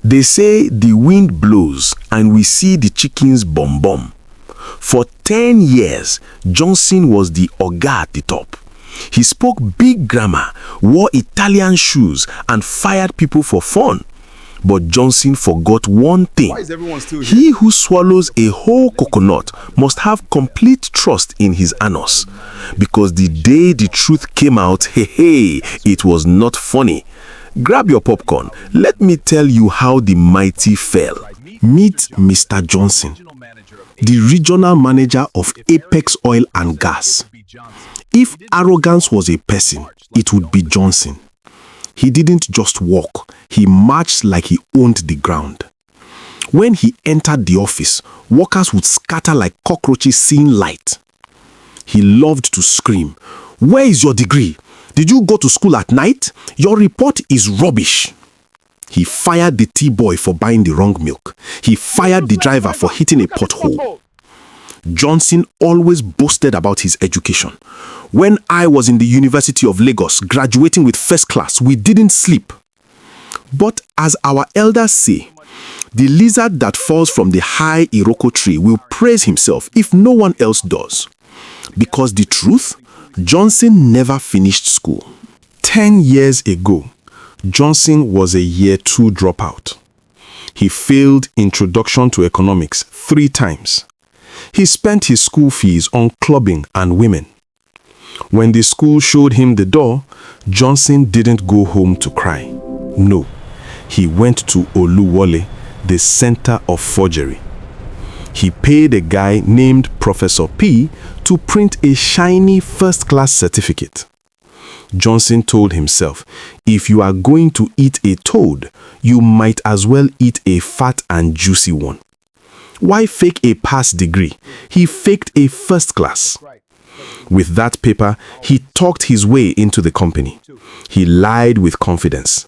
They say the wind blows and we see the chickens bum bum. For 10 years, Johnson was the oga at the top. He spoke big grammar, wore Italian shoes, and fired people for fun. But Johnson forgot one thing. Why is everyone still here? He who swallows a whole coconut must have complete trust in his anus. Because the day the truth came out, it was not funny. Grab your popcorn. Let me tell you how the mighty fell. Meet Mr. Johnson, the regional manager of Apex Oil and Gas. If arrogance was a person, it would be Johnson. He didn't just walk, he marched like he owned the ground. When he entered the office, workers would scatter like cockroaches seeing light. He loved to scream, "Where is your degree? Did you go to school at night? Your report is rubbish." He fired the tea boy for buying the wrong milk. He fired the driver for hitting a pothole. Johnson always boasted about his education. When I was in the University of Lagos, graduating with first class, we didn't sleep. But as our elders say, the lizard that falls from the high Iroko tree will praise himself if no one else does. Because the truth, Johnson never finished school. 10 years ago, Johnson was a year 2 dropout. He failed Introduction to Economics 3 times. He spent his school fees on clubbing and women. When the school showed him the door, Johnson didn't go home to cry. No, he went to Oluwole, the center of forgery. He paid a guy named Professor P to print a shiny first-class certificate. Johnson told himself, if you are going to eat a toad, you might as well eat a fat and juicy one. Why fake a pass degree? He faked a first class. With that paper, he talked his way into the company. He lied with confidence.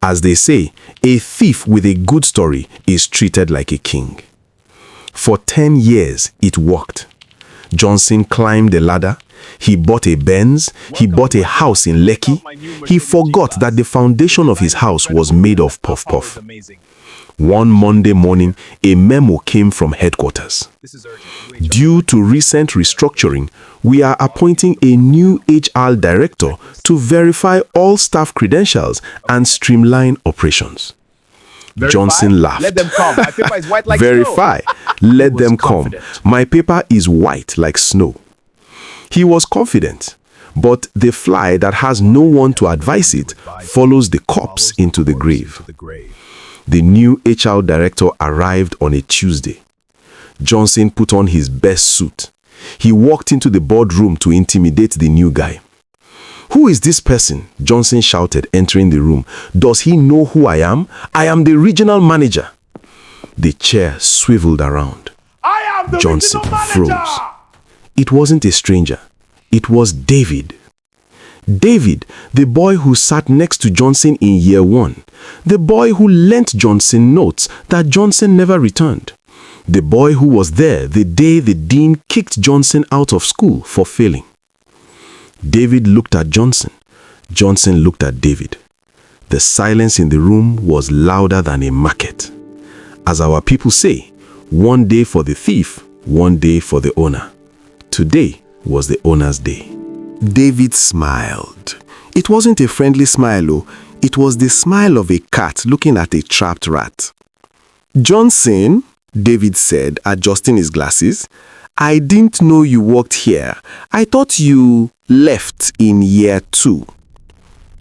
As they say, a thief with a good story is treated like a king. For 10 years, it worked. Johnson climbed the ladder. He bought a Benz. He bought a house in Lekki. He forgot that the foundation of his house was made of puff-puff. One Monday morning, a memo came from headquarters. Due to recent restructuring, we are appointing a new HR director to verify all staff credentials and streamline operations. Johnson laughed. Let them come. My paper is white like Verify. Let them come. My paper is white like snow. He was confident, but the fly that has no one to advise it follows the corpse into the grave. The new HR director arrived on a Tuesday. Johnson put on his best suit. He walked into the boardroom to intimidate the new guy. "Who is this person?" Johnson shouted, entering the room. "Does he know who I am? I am the regional manager." The chair swiveled around. Johnson froze. It wasn't a stranger. It was David. David, the boy who sat next to Johnson in year 1. The boy who lent Johnson notes that Johnson never returned. The boy who was there the day the dean kicked Johnson out of school for failing. David looked at Johnson. Johnson looked at David. The silence in the room was louder than a market. As our people say, one day for the thief, one day for the owner. Today was the owner's day. David smiled. It wasn't a friendly smile, oh. It was the smile of a cat looking at a trapped rat. "Johnson," David said, adjusting his glasses, "I didn't know you worked here. I thought you left in year 2.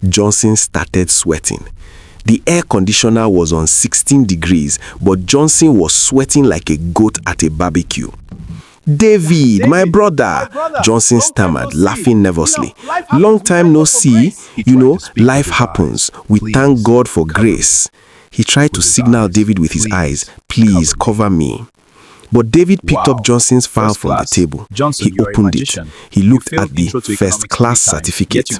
Johnson started sweating. The air conditioner was on 16 degrees, but Johnson was sweating like a goat at a barbecue. David, my brother, Johnson stammered, laughing nervously. "Long time no see. Life happens. We thank God for grace." He tried to signal David with his eyes, "Please cover me." But David picked up Johnson's file from the table. He opened it. He looked at the first class certificate.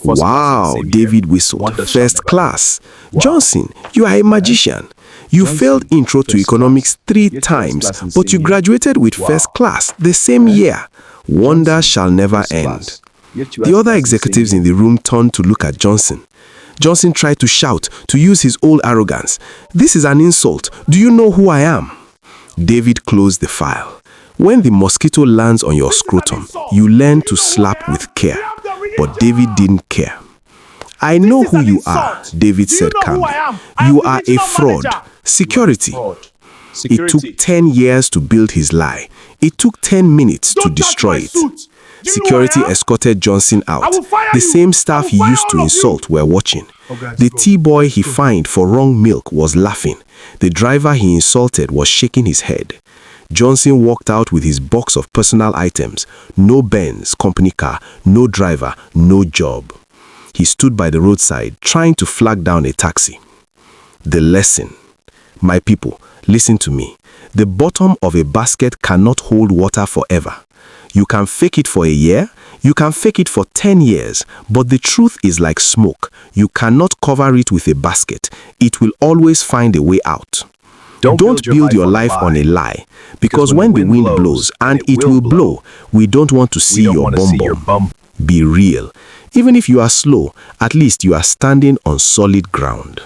"Wow," David whistled. "First class. Johnson, you are a magician. You failed Intro to Economics 3 times, but you graduated with first class the same year. Wonders shall never end." The other executives in the room turned to look at Johnson. Johnson tried to shout, to use his old arrogance. "This is an insult. Do you know who I am?" David closed the file. When the mosquito lands on your scrotum, you learn to slap with care. But David didn't care. "I know who you are," David said calmly. "You are a fraud. Security." It took 10 years to build his lie. It took 10 minutes to destroy it. Security escorted Johnson out. The same staff he used to insult were watching. The tea boy he fined for wrong milk was laughing. The driver he insulted was shaking his head. Johnson walked out with his box of personal items. No Benz, company car, no driver, no job. He stood by the roadside trying to flag down a taxi. The lesson. My people, listen to me. The bottom of a basket cannot hold water forever. You can fake it for a year, you can fake it for 10 years, but the truth is like smoke. You cannot cover it with a basket. It will always find a way out. Don't build your life on a lie, because when the wind blows, and it will blow, we don't want to see your bum. Be real. Even if you are slow, at least you are standing on solid ground.